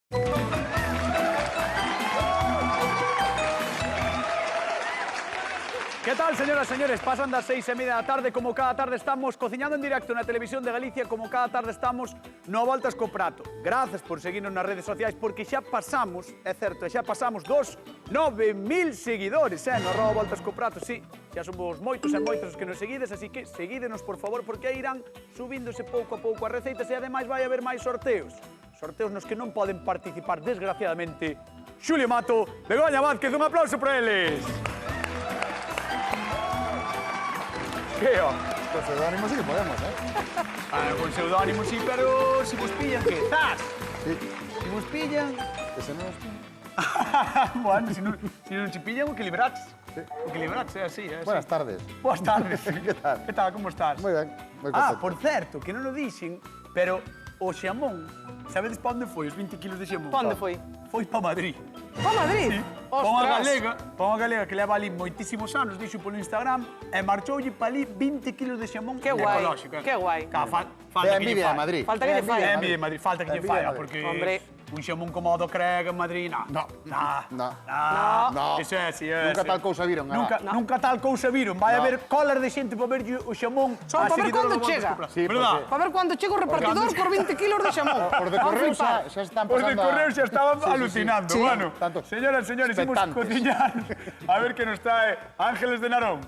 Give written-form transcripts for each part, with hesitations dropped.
¿Qué tal, señoras y señores? Pasan das 6:30 da tarde, como cada tarde estamos cociñando en directo na Televisión de Galicia, como cada tarde estamos no Voltas co Prato. Grazas por seguirnos nas redes sociais, porque xa pasamos, é certo, xa pasamos dos 9.000 seguidores, no arroba Voltas co Prato, sí. Xa somos moitos e moitos os que nos seguides, así que seguídenos, por favor, porque aí irán subíndose pouco a pouco as receitas e ademais vai haber máis sorteos. Sorteos nos que non poden participar, desgraciadamente, Xulio Mato, Begoña Vázquez, un aplauso para eles. ¿Qué? Con seudónimo sí que podemos, Con seudónimo sí, pero si vos pillan, ¿qué? ¡Zas! Sí. Si vos pillan... Ese non nos pillan. Bueno, si non se pillan, o que libraches. Sí. O que libraches, é así, é así. Buenas tardes. Boas tardes. ¿Qué tal? Que tal, como estás? Moi ben, moi contento. Por certo, que non o dixen, pero o xamón, sabedes pa onde foi os 20 kilos de xamón? Pa onde foi? Foi pa Madrid. Pa Madrid? Sí. Ostras! Pa unha galega que leva ali moitísimos anos, dixo polo Instagram, e marchoulle pa ali 20 kilos de xamón Que guai, ecolóxico. que guai. Falta É que lle envidia faia. de Madrid. Falta que lle faia. É envidia de Madrid, falta que lle Envidia de faia, Madrid. porque Hombre. un xamón como o do Creg en Madrid, no. No. Eso é así, é Nunca así. tal cousa viron, Nunca tal cousa viron. Vai No. haber colas de xente para verlle o xamón. Só a para ver seguidores cando do Voltas chega. co Prato. Sí, Verdad? Para ver cando chega o repartidor por 20 kilos de xamón. Os de correo xa están Os pasando de correo xa estaban Sí, sí, sí. alucinando. Sí. Bueno, Tanto. señoras e señores, imos expectantes. cociñar. A ver que nos trae Ángeles de Narón.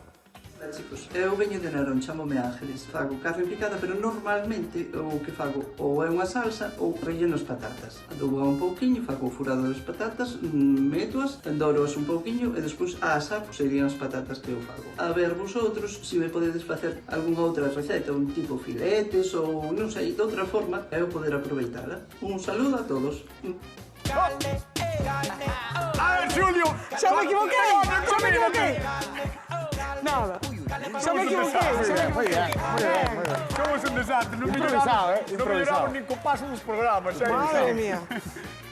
Hola chicos, eu veño de Narón, chamome Ángeles. Fago carne picada, pero normalmente o que fago ou é unha salsa ou relleno as patatas. Adobo un pouquiño, fago o furado das patatas, métoas, endoroas un pouquiño e despois a asar serían as patatas que eu fago. A ver vosotros, se me podedes facer algunha outra receta, un tipo filetes ou non sei, de outra forma, eu poder aproveitala. Un saludo a todos. A ver, Xulio. Xa me equivoquei, xa me equivoquei. Nada. Xa me equivoquei. Moi ben, moi ben, moi ben. Somos un desastre. Non Improvisado, melloramos- Non improvisado. melloramos nin con paso dos programas. Madre mía.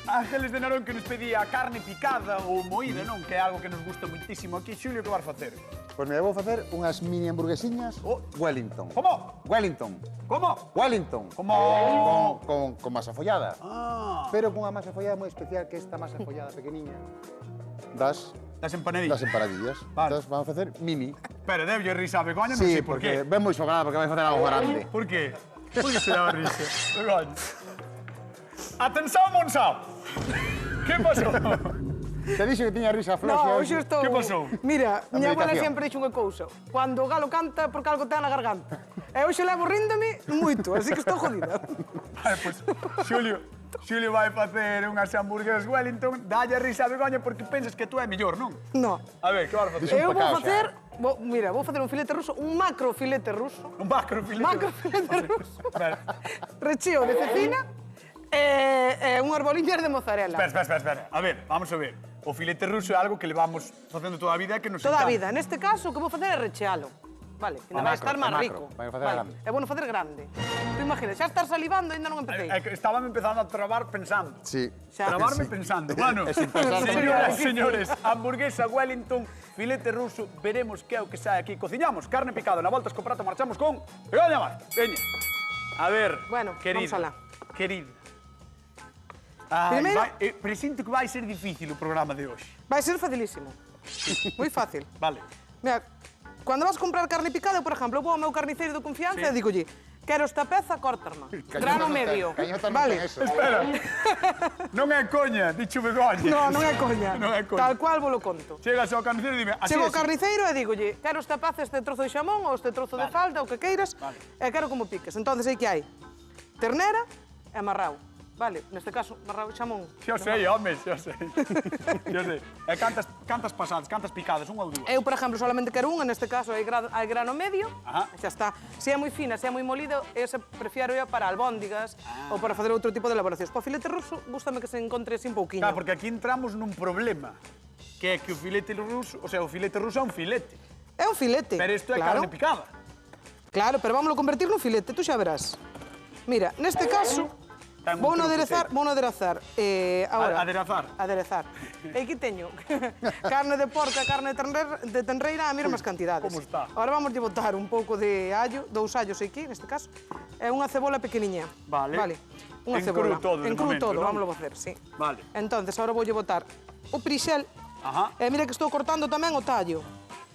Ángeles de Narón que nos pedía carne picada ou moída, non? Que é algo que nos gusta muitísimo. Aquí, Xulio, que vas facer? Pois mira, vou facer unhas mini hamburguesiñas Oh. Wellington. Como? Wellington. Como? Wellington. Como? Con masa follada. Ah. Pero con unha masa follada moi especial, que é esta masa follada pequeniña das Das empanadillas. empanadillas. Vale. Entonces vamos a facer mini. Pero debe risa a Begoña, non Sí, sei por qué. porque ven moi sobrada, porque vai facer algo grande. Por qué? Por que se dá risa? Begoña. Atención, Monsao. Que pasou? Te dixo que tiña risa floxa. No, hoxe estou... Que pasou? Mira, miña abuela meditación. sempre dixo unha cousa. Cando o galo canta, porque algo ten na garganta. E hoxe levo ríndome moito, así que estou jodida. Vale, pues, Xulio vai facer unhas hamburguesas Wellington. Dalle risa a Begoña porque pensas que tú é mellor, non? No. A ver, que vas facer? Dixo- Eu vou pecado, facer... Mira, vou facer un filete ruso, un macro filete ruso. Un macro filete. Macro filete ruso. Espera, Recheo de cecina e unhas boliñas de mozzarella. espera. A ver, vamos a ver. O filete ruso é algo que levamos facendo toda a vida e que nos Toda a encanta. vida. Neste caso, o que vou facer é rechealo. Vale, que vai macro, estar máis o macro. rico. Vai facer grande. É bueno facer grande. Tú imagina, xa estás salivando e ainda non empecé. É que estaba empezando a trabar pensando. Sí. Xa. Trabarme Sí. pensando. Bueno, É sin pensar. señoras e señores, hamburguesa Wellington, filete ruso, veremos que é o que sae aquí. Cociñamos carne picada na Voltas co Prato, marchamos con Begoña Mar. Veña. A ver, Bueno, querido. vamos alá. Querido. Ai, Primeiro- presinto que vai ser difícil o programa de hoxe. Vai ser facilísimo. Moi fácil. Vale. Mira, cando vas comprar carne picada, por exemplo, eu vou ao meu carniceiro de confianza e digolle quero esta peza, córtama. Grano medio. Cañota non Vale. ten eso. Espera. Non é coña, dicho Begoña. No, non é coña. Non é coña. Tal cual vos lo conto. Chegas ao carnicero e dime, así Chego ao así. carniceiro e digolle quero esta peza, este trozo de xamón ou este trozo de falda, o que queiras, Vale. e quero como piques. Entón, sei que hai ternera e marrao. Vale, neste caso, marrao e xamón. Xa sei, home, xa sei. Xa sei. E cantas pasadas, cantas picadas, unha ou dúas? Eu, por exemplo, solamente quero unha, neste caso hai grano medio, Ajá. e xa está. Se é moi fina, se é moi molida, ese prefiero eu para albóndigas ou para facer outro tipo de elaboracións. Para o filete ruso, gústame que se encontre así un pouquiño. Claro, porque aquí entramos nun problema, que é que o filete ruso, o sea, o filete ruso é un filete, É un filete. pero isto é claro. carne picada. Claro, pero vámoslo convertir nun filete, tú xa verás. Mira, neste caso, Ten un vou truco, aderezar, sí. vou aderezar. Ahora, Aderezar. Aderezar. E aquí teño carne de porca, carne de tenreira a mesmas cantidades. como está? Ahora vamos a botar un pouco de allo, 2 allos aquí, neste caso, e unha cebola pequeniña. Vale. Vale. Unha En cebola. cru todo, de En cru momento, todo, non? vámoslo facer, sí. Vale. Entonces, ahora voulle botar o prixel. Ajá. E mira que estou cortando tamén o tallo.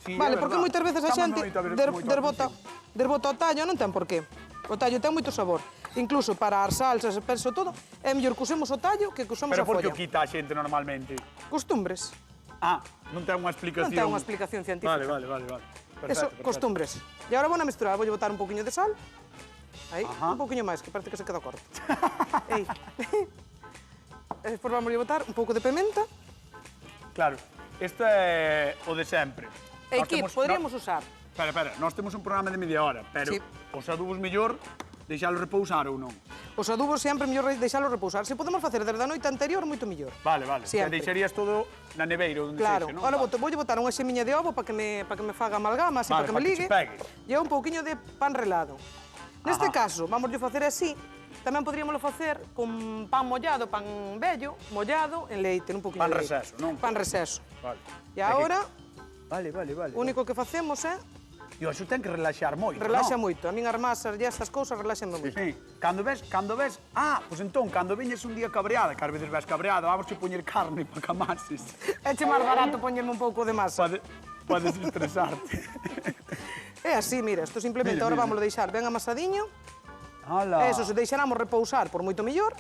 Sí, Vale, é porque verdad. moitas veces a Estamos xente moito a ver moito derbota o tallo, non ten por qué. O tallo ten moito sabor. Incluso para as salsas, penso todo, é mellor que usemos o tallo que usemos Pero a por que o folla. quita a xente normalmente? Costumbres. Ah, non ten unha explicación. Non ten unha explicación científica. Vale. Eso, Perfecto. costumbres. E agora vou a mesturar, voulle botar un poquinho de sal. Aí, Ajá. un poquinho máis, que parece que se queda corto. Aí. E despois vamos a botar un pouco de pimenta. Claro, isto é o de sempre. E Nós aquí temos- poderíamos usar. Espera, nós temos un programa de media hora, pero Sí. os adubos mellor deixalos repousar ou non? Os adubos sempre mellor deixalos repousar. Se podemos facer desde a noite anterior, moito mellor. Vale. Que Siempre. deixarías todo na neveira ou onde Claro, sexe, non? ahora Vale. voulle botar unha xemiña de ovo para que me faga amalgama, así, Vale, para que me para que ligue. che pegue. E un pouquiño de pan relado. Neste Ajá. caso, vamos a facer así. Tamén poderíamoslo facer con pan mollado, pan vello, mollado en leite, un pouquiño Pan de leite. reseso, non? Pan reseso. Vale. E agora, Vale. o único que facemos é E iso ten que relaxar moito, relaxa non? moito. A min as masas e estas cousas relaxanme moito. Sí. Cando ves... Pois entón, cando veñes un día cabreada, que ás veces ves cabreada, vamos a poñer carne para que amases. Eche máis barato poñerme un pouco de masa. Podes estresarte. É así, mira, isto simplemente Mira, ahora mira. vamos a deixar ben amasidiño. Hala. Eso, se deixáramos repousar por moito mellor.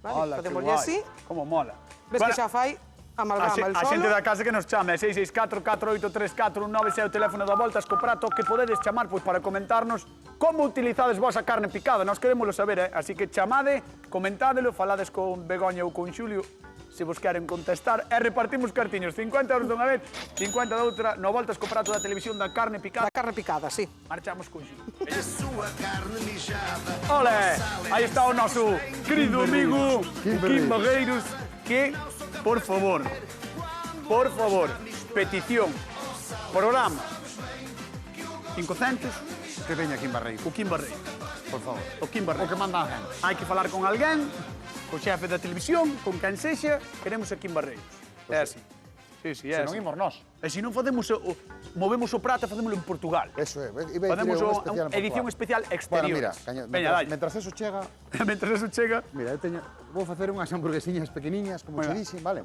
Vale, Hala, que podemoslle guai. así. Como mola. Ves que xa fai amalgama el A solo. xente da casa que nos chame, 664-483-419, ese é o teléfono da Voltas co Prato, que podedes chamar pois, para comentarnos como utilizades vos a carne picada. Nós queremoslo saber, así que chamade, comentádelo, falades con Begoña ou con Xulio, se vos queren contestar, e repartimos cartiños, 50 euros dunha vez, 50 da outra, no Voltas co Prato da televisión da carne picada. Da carne picada, sí. Marchamos con Xulio. Ole, aí está o noso querido amigo Kim Barreiros, que, por favor, petición, programa 500, Que veña aquí en Barreiro, o Kim Barreiros. por favor. O Kim O Barreiros. que manda a gente. Hai que falar con alguén, co xefe da televisión, con quen sexa, queremos a Kim Barreiros. É así. Sí, é Se non así. imos nós. E se non facemos movemos o prato, facémolo en Portugal. Eso é. Iba a Facemos dicir unha un especial en edición Portugal. especial Bueno, exterior. mira, Veña, dalle. mentras eso chega, Mentre eso chega, mira, eu teño, vou facer unhas hamburguesiñas pequeniñas, como Moi che ben. dixen, vale?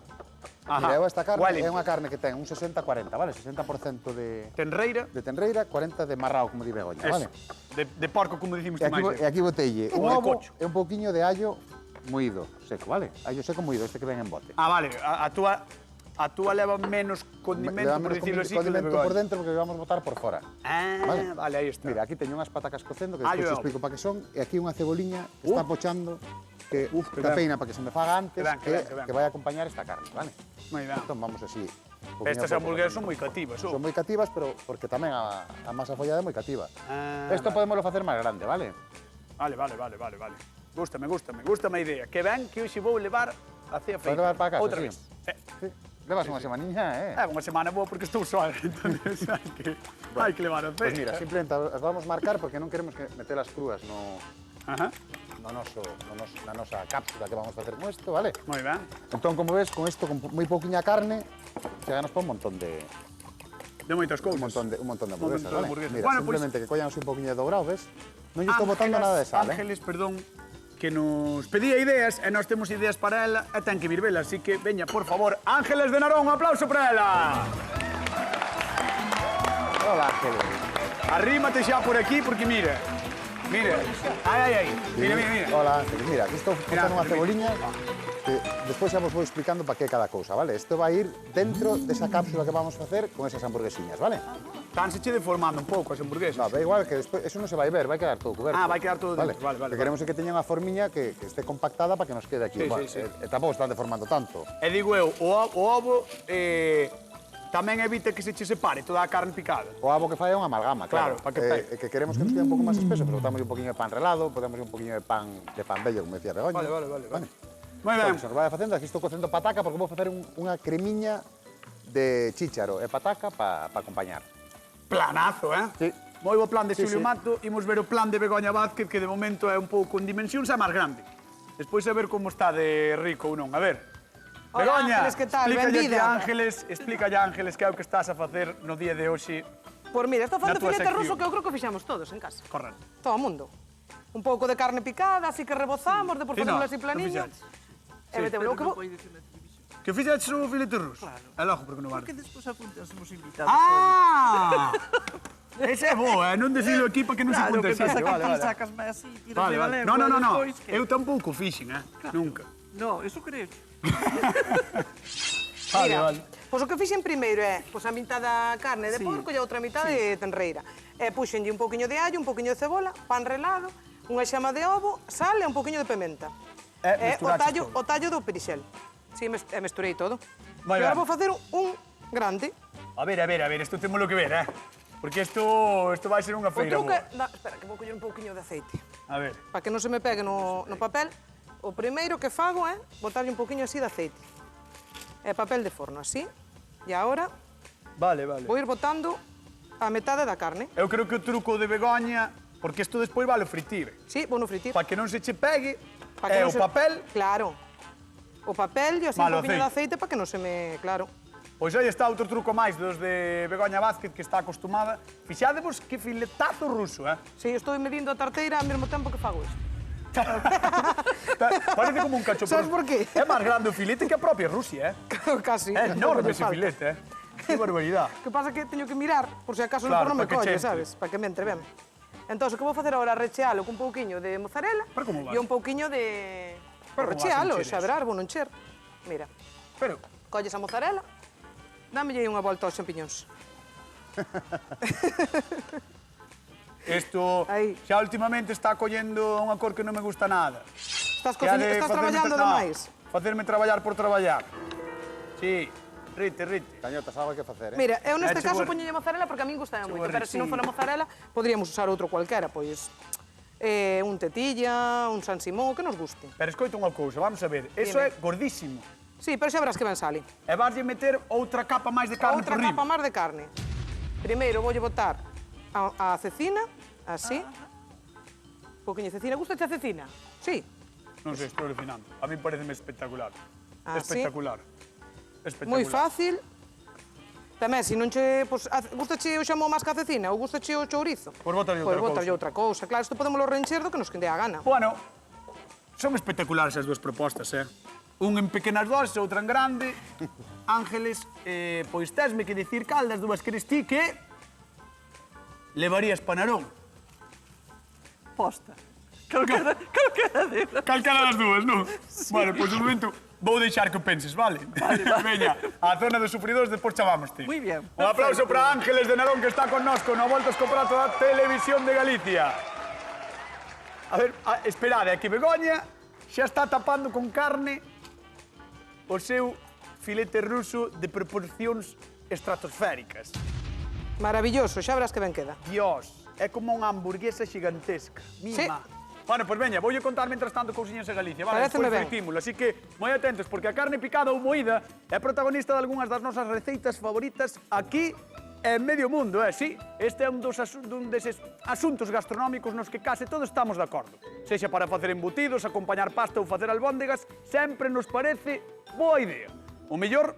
Ajá. Mira, eu esta carne Wellington. é unha carne que ten un 60-40, vale? 60% de tenreira, tenreira, 40 de marrao, como di Begoña, eso. vale? De porco, como dicimos E ti máis. aquí botelle un Ou de ovo cocho. e un pouquiño de allo moído, seco, vale? Allo seco moído, este que ven en bote. Ah, vale, a túa leva menos condimento, por dicirlo así, que o de condimento por Begoña. dentro porque vamos botar por fora. Ah, vale, aí está. Mira, aquí teño unhas patacas cocendo, que Allo e despois te ovo. explico para que son, e aquí unha ceboliña que está pochando, que que a ben. peina para que se me faga antes, Que ben, que ben, que ben. que vai a acompañar esta carne, vale? Moi ben. Entón vamos así. Estas hamburguesas son moi cativas, Son moi cativas, pero porque tamén a masa follada é moi cativa. Ah, Isto podémoslo facer máis grande, vale? Vale. Gústame a idea. Que ben que hoxe vou levar a cea feita. levar para casa, Outra sí. vez. Sí. Levas unha semaniña, É unha semana boa porque estou só, entonces hai que levar a cea. Pois mira, simplemente as vamos marcar porque non queremos que metelas crúas Ajá, na nosa cápsula que vamos facer con isto, vale? moi ben. Entón, como ves, con isto, con moi pouquiña carne, cheganos para un montón de De moitas cousas. un montón de hamburguesas, de vale? hamburguesas. Mira, Bueno, simplemente que collamos un poquinho de dourado, ves? Non lle estou botando nada de sal, Ángeles, perdón, que nos pedía ideas e nós temos ideas para ela e ten que vir vela, así que veña, por favor, Ángeles de Narón, un aplauso para ela. Hola, Ángeles. Arrímate xa por aquí porque mira, ai, mira. Hola, Ángeles. Mira, aquí estou cortando unha Ángeles, ceboliña que despois xa vos vou explicando para que cada cousa, vale? Isto vai ir dentro desa cápsula que vamos facer con esas hamburguesiñas, vale? Tanse che deformando un pouco as hamburguesas. No, é igual que despois, eso non se vai ver, vai quedar todo coberto. Ah, vai quedar todo vale. dentro, vale. Que queremos é que teña unha formiña que esté compactada para que nos quede aquí. Sí, Bueno, sí. E tampouco están deformando tanto. E digo eu, o ovo tamén evita que se che separe toda a carne picada. O abo que fai é unha amalgama, Claro, claro. para que pegue. Que queremos que nos quede un pouco máis espeso, pero botamos un poquinho de pan relado, botamos un poquinho de pan bello, como decía Begoña. Vale. Moi ben. Entón, se nos vai facendo, aquí estou cocendo pataca porque vou facer unha cremiña de chícharo e pataca para acompañar. Planazo, Sí. Moi bo plan de Sí, Xulio sí. Mato, imos ver o plan de Begoña Vázquez, que de momento é un pouco en dimensións é máis grande. Despois a ver como está de rico ou non. A ver. Hola, Begoña, Ángeles, que tal? explícalle a Ángeles que é o que estás a facer no día de hoxe. Por mira, estou Na facendo túa filete sección. ruso que eu creo que fixamos todos en casa. Correcto. Todo o mundo. un pouco de carne picada, así que rebozamos, depois facemos así planiño. E metemos o que vou... Que fixeches o filete ruso? Claro. E logo, porque non Porque vale. despois apuntas os invitados. ¡Ah! Ese é bo, non decilo aquí para que non se Claro, apunte que pasa xente. que Vale, ti vale. sacasme así, tiras Vale, de vale. valengua, No. despois que... Eu tampouco fixen, Nunca. No, eso creo. Vale, Mira, vale. pois o que fixen primeiro é a mitad da carne de porco e a outra mitad de tenreira. E puxenlle un pouquiño de allo, un pouquiño de cebola, pan relado, unha xama de ovo, sal e un pouquiño de pimenta. E mesturaches todo. o tallo do perixel. Si, mesturei todo. Vai, E agora vai. vou facer un grande. A ver, isto temos que ver, Porque isto vai ser unha O feira truque... boa. Espera, que vou coller un pouquiño de aceite. A ver. Para que non se me pegue no papel, o primeiro que fago é botarlle un pouquiño así de aceite. E papel de forno, así. E agora Vale. vou ir botando a metade da carne. Eu creo que o truco de Begoña, porque isto despois vale fritir, Sí, vou no fritir. para que non se che pegue, Pa que é non o se- papel, Claro. O papel e así Malo un pouquiño de aceite para que non se me... Claro. pois aí está outro truco máis dos de Begoña Vázquez, que está acostumada. Fixádevos que filetazo ruso, Sí, estou medindo a tarteira ao mesmo tempo que fago isto. Parece como un cacho. Sabes por qué? É máis grande o filete que a propia Rusia, Casi. É enorme Pouco lle ese falta. filete, Que barbaridade. Que pasa que teño que mirar, por se acaso Claro, non me para que colle, che entre. sabes? Para que me entre ben. Entón, o que vou facer agora é rechealo con un pouquiño de mozzarella Pero como vas? e un pouquiño de... Pero como vas rechealo, encher xa eso? verás, vou non encher. Mira, Pero, colles a mozzarella, dámelle aí unha volta aos champiñóns. isto Aí. xa últimamente está collendo unha cor que non me gusta nada. Estás, Que ha de estás facerme traballando no, demais. Facerme traballar por traballar. Sí, rite. Cañotas, algo hai que facer, Mira, eu neste Che caso vou- poñelle mozzarella porque a min gusta moito, vou pero se non sí. fora mozzarella, poderíamos usar outro cualquera, pois un tetilla, un San Simón, o que nos guste. Pero escoita unha cousa, vamos a ver. Eso Dime. é gordísimo. Sí, pero xa verás que ben sale. E vaslle meter outra capa máis de carne Outra por capa riba. máis de carne. Primeiro voulle botar a cecina, así. Un poquinho de cecina. Gusta a cecina? Sí. Non sei, estou alucinando. A mí pareceme espectacular. Ah, sí? Espectacular. Espectacular. Moi fácil. Tamén, se non che... Pues, gustache o xamón máis que a cecina ou gustache o chourizo? Pois bótalle outra Botalle cousa. outra cousa. Claro, isto podemos reencher do que nos que dé a gana. Bueno, son espectaculares as dúas propostas, Un en pequenas doses, outra en grande. Ángeles, pois tesme que dicir cal das dúas queres ti que levarías panarón. Posta. Calquera delas. Calcara das dúas, non? Vale, pois de momento vou deixar que o penses, vale? Veña, a zona dos sufridores, despois chamámoste. Muy bien, Un aplauso perfecto. para Ángeles de Narón, que está connosco no Voltas co Prato da Televisión de Galicia. A ver, esperade, é que Begoña xa está tapando con carne o seu filete ruso de proporcións estratosféricas. Maravilloso, xa verás que ben queda. Dios, é como unha hamburguesa xigantesca. Mima. Bueno, pois veña, voulle contar mentre tanto cousiñas en Galicia, vale? Paréceme Despois ben. fritímolo, así que moi atentos, porque a carne picada ou moída é protagonista de algunhas das nosas receitas favoritas aquí en medio mundo, sí. Este é un deses asuntos gastronómicos nos que case todos estamos de acordo. Sexa para facer embutidos, acompañar pasta ou facer albóndegas, sempre nos parece boa idea. O mellor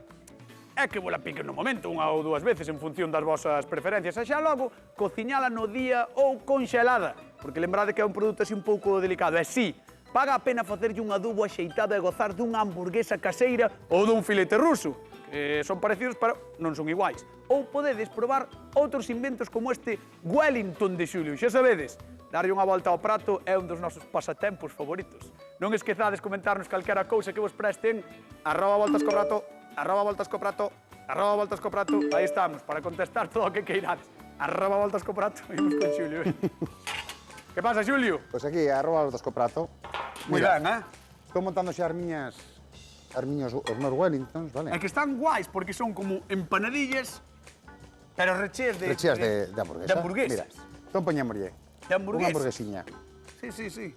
é que vola piquen no momento, unha ou dúas veces en función das vosas preferencias, e xa logo cociñala no día ou conxelada, porque lembrade que é un produto así un pouco delicado. E sí, paga a pena facerlle un adubo axeitado e gozar dunha hamburguesa caseira ou dun filete ruso, que son parecidos pero non son iguais. Ou podedes probar outros inventos como este Wellington de Xulio. Xa sabedes, darlle unha volta ao prato é un dos nosos pasatempos favoritos. Non esquezades comentarnos calquera cousa que vos presten, @voltascoprato, @voltascoprato, @voltascoprato, aí estamos, para contestar todo o que queirades. @voltascoprato, imos con Xulio. Que pasa, Xulio? Pois aquí, @voltascoprato. Moi Mira, ben, estou montando xa os meus Wellingtons, vale? É que están guais porque son como empanadillas, pero recheas de... Recheas de hamburguesa. De hamburguesas. Mira, entón poñémoslle De hamburguesas. unha hamburguesiña. Sí.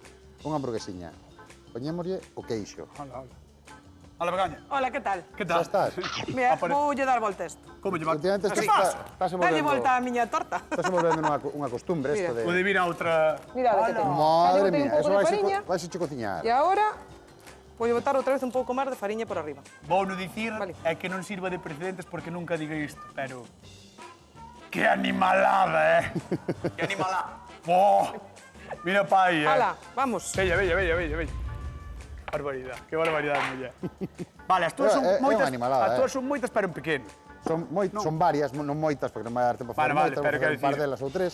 Unha hamburguesiña. Poñémoslle o queixo. Hala. Hala, Begoña. Hola, que tal? Que tal? Xa estás. Mira, Apare- voulle dar volta isto. Como lleva? Últimamente Así. estás Dalle volta a miña torta. volvendo unha costumbre Mira. isto de... Pode vir a outra... Mira, que tengo. Madre Dalle mía, un eso pouco de fariña. vais a cociñar. E agora voulle botar outra vez un pouco máis de fariña por arriba. Vou no dicir Vale. é que non sirva de precedentes porque nunca diga isto, pero... Que animalada, Que animalada. Oh, Mira pa aí, Hala, vamos. Bella. Barbaridade, que barbaridade, muller. Vale, as túas son É unha moitas, animalada, as túas son moitas, pero en pequeno. Son varias, non moitas, porque non vai dar tempo a facer Vale, moitas, pero vou facer quero un par dicir- delas ou tres,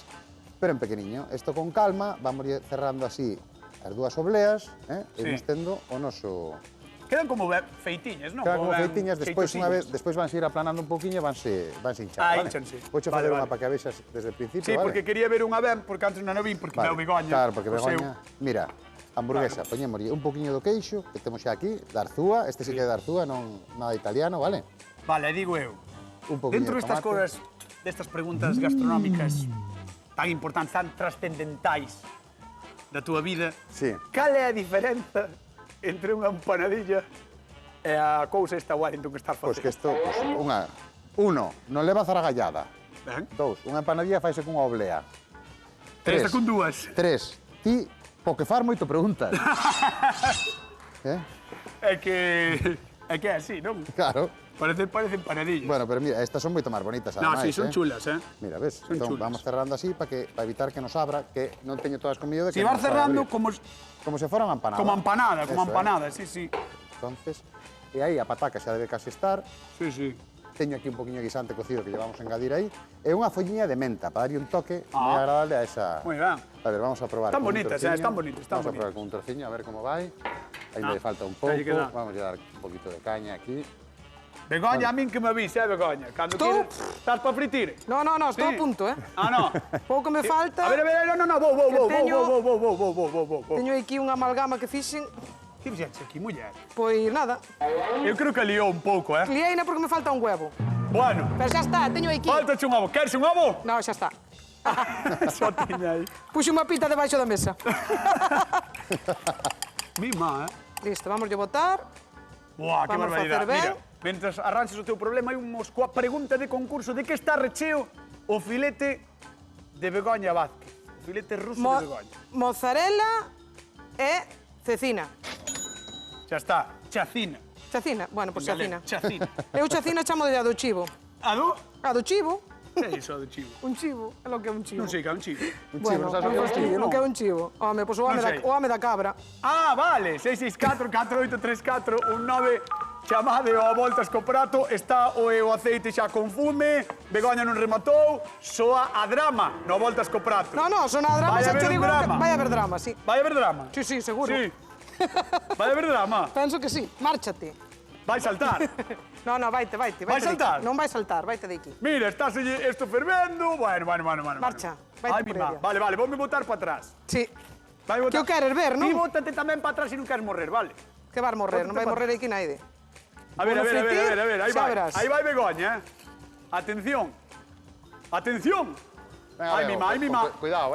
pero en pequeniño. Isto con calma, vamos cerrando así as dúas obleas, e Sí. imos tendo o noso... Quedan como feitiñas, non? Cada como ben feitiñas, despois unha vez, xeitosillas. despois vanse ir aplanando un poquinho e vanse hinchar, Ah, vale? hinchanse. Vouche Vale, facer vale. unha para que a vexas desde o principio, Sí, vale? porque quería ver unha ben, porque antes non a vin, porque Vale, veo Begoña. Claro, porque o seu. Begoña... Mira, hamburguesa, poñémoslle un poquinho do queixo, que temos xa aquí, de arzúa, este sí que é de arzúa, non nada italiano, vale? Vale, digo eu. Un poquinho Dentro de destas tomate. cosas, destas preguntas gastronómicas tan importantes, tan trascendentais da túa vida, Sí. cal é a diferenza entre unha empanadilla e a cousa esta Wellington que estás Pois facendo? que isto, uno, non leva zaragallada. Ben. 2, unha empanadilla faise cunha oblea. Esta con dúas. 3, ti, po que far moito preguntas. É que é así, non? Claro. Parece empanadillas. Bueno, pero mira, estas son moito máis bonitas, no, ademais, sí, son chulas, Mira, ves? Son Entón, chulas. vamos cerrando así para evitar que nos abra, que non teño todas comido de que Si vas nos poda cerrando abrir. como se foran empanadas. como empanada, Eso, sí, sí. Entonces, e aí a pataca xa debe casi estar. Sí, sí. Teño aquí un poquinho de guisante cocido que lle vamos a engadir aí. E unha folliña de menta para darlle un toque moi Ah. agradable a esa... Moi ben. A ver, vamos a probar. Están con un bonitas, trociño. están bonitas, están Vamos a probar bonitas. con un trociño, a ver como vai. Ainda lle falta un pouco. Aí queda. Vamos a dar un poquito de caña aquí. Begoña, a min que me avise, Begoña. Cando Estou- quieres, estás para fritir? No, estou Sí. a punto, Ah, no. Pouco me falta. A ver, no, vou. Teño aquí unha amalgama que fixen, Que fixeches aquí, muller? pois nada. Eu creo que liou un pouco, Clieina porque me falta un huevo. Bueno, Pero xa está, teño aquí. faltache un ovo. Queres un ovo? No, xa está. Só tiña aí. Puxe unha pita debaixo da mesa. Mima, Listo, vamos a botar. Buah, que Vamos a barbaridade. facer ben. Mira, mentras arranxes o teu problema, hai unhos coa pregunta de concurso. De que está recheo o filete de Begoña Vázquez? O filete ruso de Begoña. Mozzarella e cecina. Xa está. Chacina. Chacina? Bueno, pois En galego, chacina. Chacina. Eu chacina chamo de a do chivo. A do? A do chivo? Que é iso do chivo? Un chivo, é lo que é un chivo. Non sei que é un chivo. Un Bueno, chivo, non sabes o que é un fastidio, chivo? lo que é un chivo. Home, pois o home, Non sei. o home da cabra. Ah, vale. 664-4834-19. Chamade ao voltas co prato. Está o aceite xa con fume. Begoña non rematou. Soa a drama no voltas co prato. No, son a drama, Vai xa haber te un digo que drama. vai haber drama, sí. Vai haber drama? Sí, seguro. Sí. Vai haber drama? Penso que sí. Márchate. Vai saltar. No, vaite. Vai de aquí. saltar? Non vai saltar, vaite de aquí. Mira, está isto fervendo. Bueno. Marcha, vai Ai, por mi má. ella. Vale, voume botar para atrás. Sí. Vai Que o queres ver, non? Ti bótate tamén para atrás se non queres morrer, vale? Que vas morrer, non vai Bótate morrer aquí naide. A ver, Bueno, fritir, aí xa vai. verás. Aí vai Begoña, Atención. Atención. Venga, Ai, mi Bego, má, ai, mi má. Cuidado,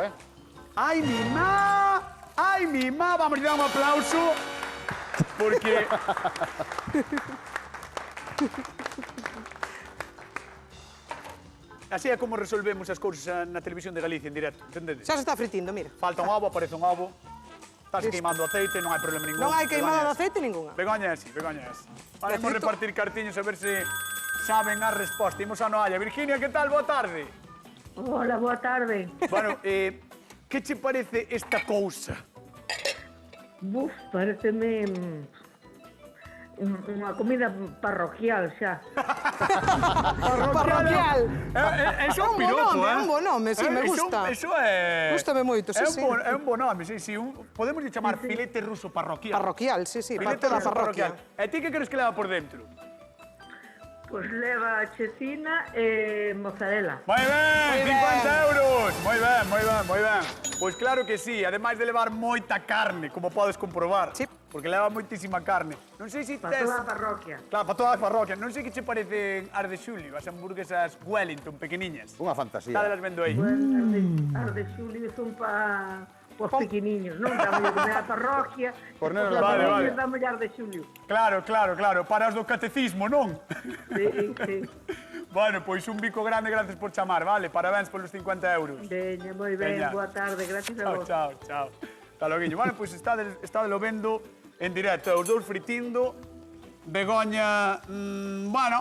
Ai, mi má. Ai, mi má. Vamos a dar un aplauso. Porque... Así é como resolvemos as cousas na televisión de Galicia en directo, entendedes? Xa se está fritindo, mira. Falta un ovo, aparece un ovo. Estás Listo. queimando aceite, non hai problema ningún. Non hai queimada de Begoña é así. aceite ningunha. Begoña é así, Begoña é así. Vamos Necesito- repartir cartiños a ver se saben a resposta. Imos a Noalla. Virginia, que tal? Boa tarde. Hola, boa tarde. Bueno, que che parece esta cousa? Buf, pareceme unha comida parroquial xa. Parroquial. É un un piropo, é un bo nome, sí, me Iso- gusta. Iso é... Gústame moito, sí, sí. É un bo nome, sí. Podemos chamar filete ruso parroquial. Parroquial, sí, para Filete toda a ruso parroquia. parroquial. E ti que crees que leva por dentro? Pois leva checina e mozzarella. Moi ben, Moi 50 ben. euros. Moi ben. Pois claro que sí, ademais de levar moita carne, como podes comprobar. Sí. Porque leva moitísima carne. Non sei se Para tes... toda a parroquia. Claro, para toda a parroquia. Non sei que che parecen as de Xulio, as hamburguesas Wellington, pequeniñas. Unha fantasía. Está las vendo aí. Bueno, as de Xulio son para os pequeniños, non? Damos a comer a parroquia. Por nenos, Os vale, vale. pequeniños damos as de Xulio. Claro. Para as do catecismo, non? Sí. Bueno, pois un bico grande, gracias por chamar, vale? Parabéns polos 50 euros. Veña, moi ben, Veña. boa tarde, gracias a vos. Chao. Hasta loguinho. Bueno, pois está lo vendo en directo, os dous fritindo. Begoña, bueno,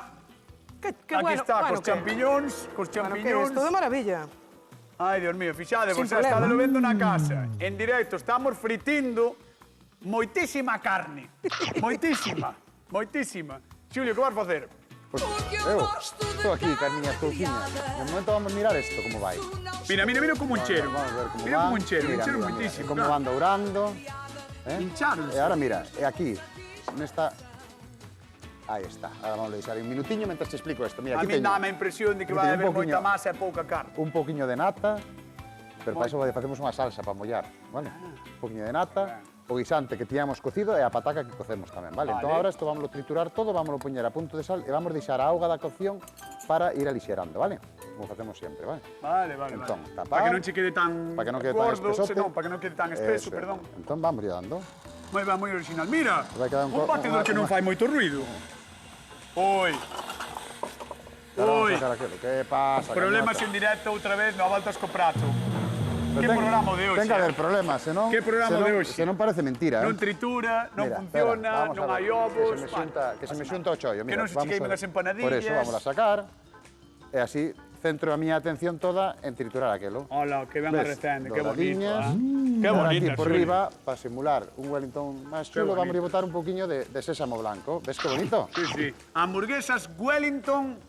Que aquí bueno, está, bueno, cos champiñóns, Bueno, que é isto de maravilla. Ai, Dios mío, fixade, Sin vos está problema. lo vendo na casa. En directo, estamos fritindo moitísima carne. Moitísima, moitísima. Xulio, que vas facer? Pues, estou aquí, carniñas couciñas. De momento vamos a mirar esto, como vai. Mira, mira, mira como un chero. Vamos a ver como Mira van. como un chero Mira, mira, moitísimo. como van dourando. Hincháronse. E ahora mira, e aquí, nesta... Aí está. Ahora vamos a deixar un minutiño mentre te explico isto. Mira, A aquí mí teño dame a impresión de que aquí vai teño haber un poquiño- moita masa e pouca carne. un poquinho de nata, pero para iso facemos unha salsa para mollar, vale? Un poquinho de nata, o guisante que tiñamos cocido e a pataca que cocemos tamén, vale? Vale. Entón agora isto vámoslo triturar todo, vámoslo poñer a punto de sal e vamos deixar a auga da cocción para ir alixerando, vale? Como facemos sempre, vale? Vale, vale, Entón, vale. tapar. Para que non che quede tan Para que non quede tan gordo, espesote. senón, para que non quede tan espeso, Eso é. perdón. Entón vamos dando. Moi ben, moi original. Mira, Vai quedar un batedor que non fai moito ruido. Oi. Ahora vamos Oi. a sacar aquilo. Que pasa? Problemas Cañota? en directo outra vez no Voltas co Prato. Que Ten- programa de hoxe. Ten que haber problemas, senón... Que programa senón- de hoxe. Senón parece mentira, Non tritura, non Mira, funciona, espera, vamos a non ver, hai ovos. Que se me xunta o chollo. Mira, non se vamos che queimen a ver. as empanadillas. Por eso vamos a sacar. E así centro a miña atención toda en triturar aquelo. Hola, que ben ¿Ves? arrecende, que bonito. Doradiñas. Que Ahora bonito, aquí por Xulio. riba, para simular un Wellington máis chulo, vamos a bonito. botar un poquinho de sésamo blanco. Ves que bonito? Sí, sí. Hamburguesas Wellington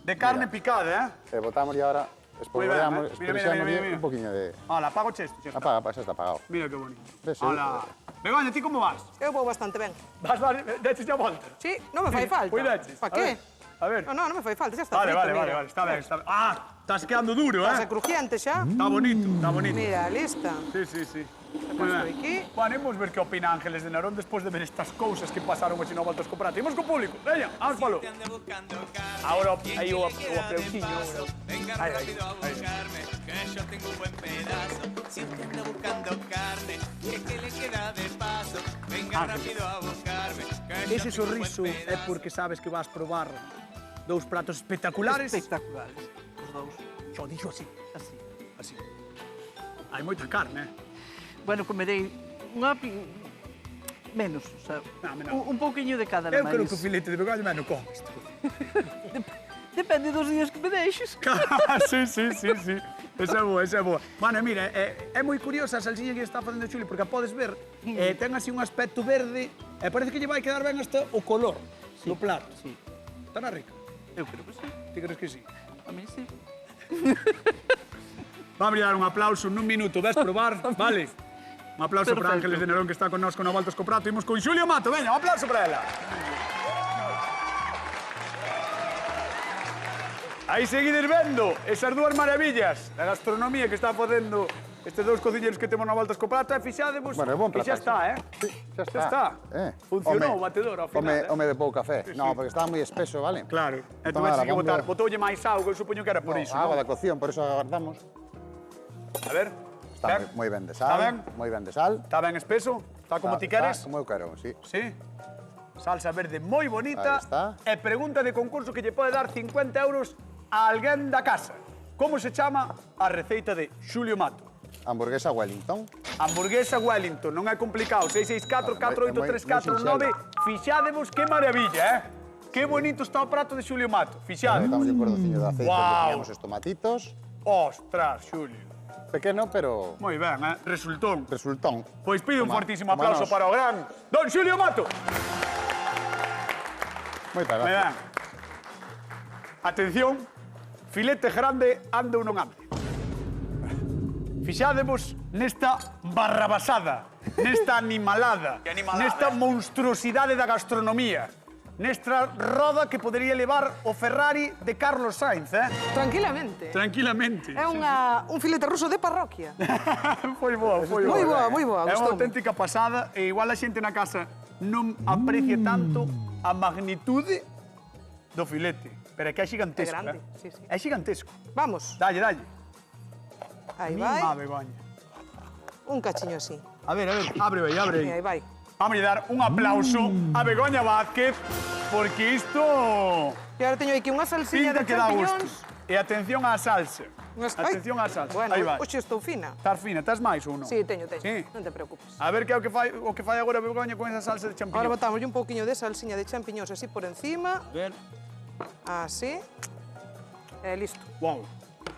de carne Mira. picada, E botamos ahora, espolvoreamos, Mira, mira, mira, mira. un poquinho de... Hola, apago chesto, xa está. Apaga, xa está apagado. Mira que bonito. Ves, Hola. Begoña, ti como vas? Eu vou bastante ben. Vas, deches a volta? Sí, non me fai falta. Cuidaches. Pa que? A ver. Non, non me fai falta, xa está Vale, frito, vale, mira. vale, vale, está ben, está ben. Ah, estás quedando duro, Estás eh? crujiente xa. Está bonito, está bonito. Mira, lista. Sí, sí, sí. Sacaste Moi ben. aquí. Bueno, imos ver que opina Ángeles de Narón despois de ver estas cousas que pasaron hoxe no Voltas co Prato. Imos co público, veña, vamos palo. Agora, aí o aplausiño. Venga Ay, ay, rápido a ay. buscarme, que yo tengo un buen pedazo. Siempre anda buscando carne, que le queda de paso. Venga rápido a buscarme, que Ese yo tengo un buen sorriso é pedazo. porque sabes que vas probar dous pratos espectaculares. Espectaculares, os dous. Xo dixo así, Así. así. Hai moita carne, Bueno, comerei unha menos, o sea, No, menos. un pouquiño de cada Eu máis. creo que o filete de begoña menos comes. Depende dos días que me deixes. sí, sí, sí, sí. Esa é boa, esa é boa. Bueno, mira, é moi curiosa a salsiña que está facendo Xuli, porque a podes ver, ten así un aspecto verde, e parece que lle vai quedar ben hasta o color do plato. Sí, Estará rica. eu creo que sí. Ti crees que sí? A mí sí. Vamos a dar un aplauso nun minuto, ves probar, vale? Un aplauso para Perfecto. Ángeles de Nerón que está connosco no Voltas co Prato. Imos con Xulio Mato, veña, un aplauso para ela. Aí seguides vendo esas dúas maravillas da gastronomía que está facendo estes dous cociñeros que temos no Voltas co Prato. E fixadevos Bueno, é bon que xa plataxo. está, Sí, xa está. Xa está. Funcionou o Home, batedor ao final. Home de pouco café. No, porque estaba moi espeso, vale? Claro. E Entón, tuveches ahora que botar, vamos- botoulle máis auga, eu supoño que era por iso, Agua non? da cocción, por eso agardamos. A ver. Está Ben? moi ben de Está sal. ben? Moi ben de sal. Está ben espeso? Está como ti queres? Está como eu quero, sí. Sí. Salsa verde moi bonita. Aí está. E pregunta de concurso que lle pode dar 50 euros a alguén da casa. Como se chama a receita de Xulio Mato? Hamburguesa Wellington. Hamburguesa Wellington, non é complicado. 664 483 moi 489. Fixádevos que maravilla, Que bonito está o prato de Xulio Mato. Fixade. Estamos en cordociño de aceite Guau. onde poñamos os tomatitos. Ostras, Xulio. Pequeno, pero Moi ben, Resultón. resultón. Pois pido un Toma, fortísimo toma aplauso nós. para o gran Don Xulio Mato. Moita Moi gracia. ben. Atención, filete grande ande ou non ande. Fixádevos nesta barrabasada, nesta animalada, nesta monstruosidade da gastronomía, nesta roda que podería levar o Ferrari de Carlos Sainz, Tranquilamente. Tranquilamente. É un filete ruso de parroquia. Foi boa, foi Moi boa. boa, moi boa, É unha gustoume. auténtica pasada e igual a xente na casa non aprecia tanto a magnitude do filete. Pero é que é gigantesco, É grande, sí, sí. É gigantesco. Vamos, Dalle, dalle. aí Mima, vai. Begoña. Un cachiño así. A ver, abre aí, abre E aí. aí vai. Vamos a dar un aplauso a Begoña Vázquez, porque isto E agora teño aquí unha salsiña pinta de que dá gusto. champiñóns. E atención á salsa. Ai, Atención á salsa. Bueno, aí vai. hoxe estou fina. Estás fina, estás máis ou non? Sí, teño. Sí. Non te preocupes. A ver que é o que fai agora Begoña con esa salsa de champiñón. Ahora botamos un pouquiño de salsiña de champiñóns así por encima. A ver. Así. E listo. Wow.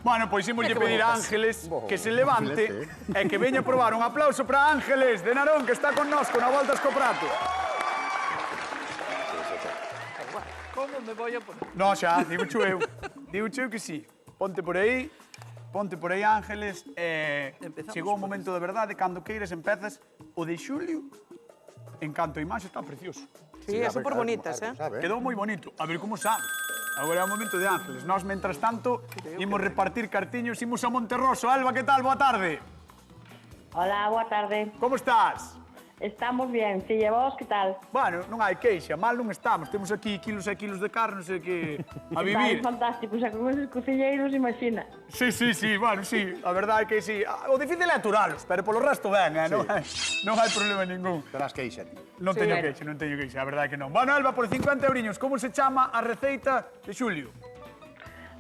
Bueno, pois imoslle pedir a Ángeles que se levante e que veña a probar. Un aplauso para Ángeles de Narón, que está con nós con a Voltas co Prato. Como me voy a poner? No, xa, digo eu. Digo eu que sí. Ponte por aí, Ángeles. Empezamos Chegou o por momento de verdade, cando queires empezas. O de Xulio, en canto a imaxe, está precioso. Sí, é super bonitas, eh? Quedou moi bonito. A ver como sabe. Agora é o momento de Ángeles. Nós, mentras tanto, imos repartir cartiños, imos a Monterroso. Alba, que tal? Boa tarde. Hola, boa tarde. Como estás? Estamos bien. Si vos, que tal? Bueno, non hai queixa, mal non estamos. Temos aquí kilos e kilos de carne, non sei que... A vivir. Estáis fantásticos, con esos cociñeiros, imagina. Sí, bueno, sí, a verdade é que sí. O difícil é aturalos, pero polo resto ben, non hai problema ningún. Terás queixa. Non teño queixa, a verdade é que non. Bueno, Alba, por 50 euriños, como se chama a receita de Xulio?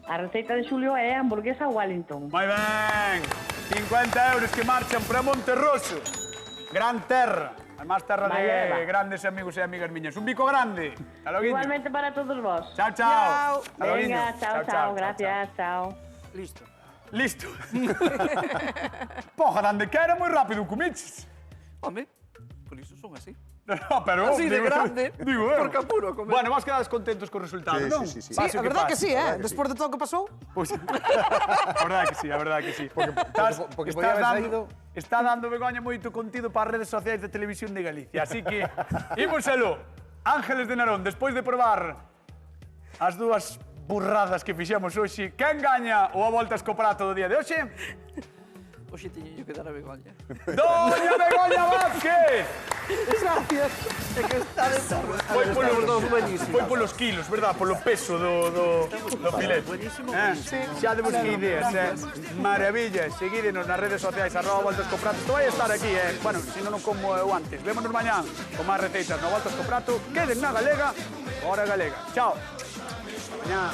A receita de Xulio é hamburguesa Wellington. Moi ben, 50 euros que marchan para Monterroso. Gran terra, además terra de grandes amigos e amigas miñas. Un bico grande. Hasta loguiño. Igualmente para todos vos. Chao, chao. Hasta loguiño. Venga, chao, gracias, chao. Listo. Listo. Poja, dande que era moi rápido comiches. Home, por iso son así. No, pero... Así de grande, porque apuro a comer. Bueno, vos quedades contentos co resultado, non? Sí. Sí, a verdad que sí, eh? Despois de todo o que pasou. Pois, a verdade que sí. Porque podía haber saído... Está dando Begoña moito contido para as redes sociais de Televisión de Galicia, así que ímoselo. Ángeles de Narón, despois de probar as dúas burradas que fixemos hoxe, quen gaña o a Voltas co Prato do día de hoxe? Oxe, teño que dar a Begoña. Doña Begoña Vázquez! Gracias. É que está de porra. Foi Están os dos buenísimos. Foi polos kilos, verdad? Polo peso do filete. Buenísimo, Xa demos que ideas, Maravilla. Seguídenos nas redes sociais, @Voltas co Prato. Isto vai estar aquí, bueno, se non como eu antes. Vémonos mañán con máis receitas no Voltas co Prato. Queden na galega, hora galega. Chao. Mañá.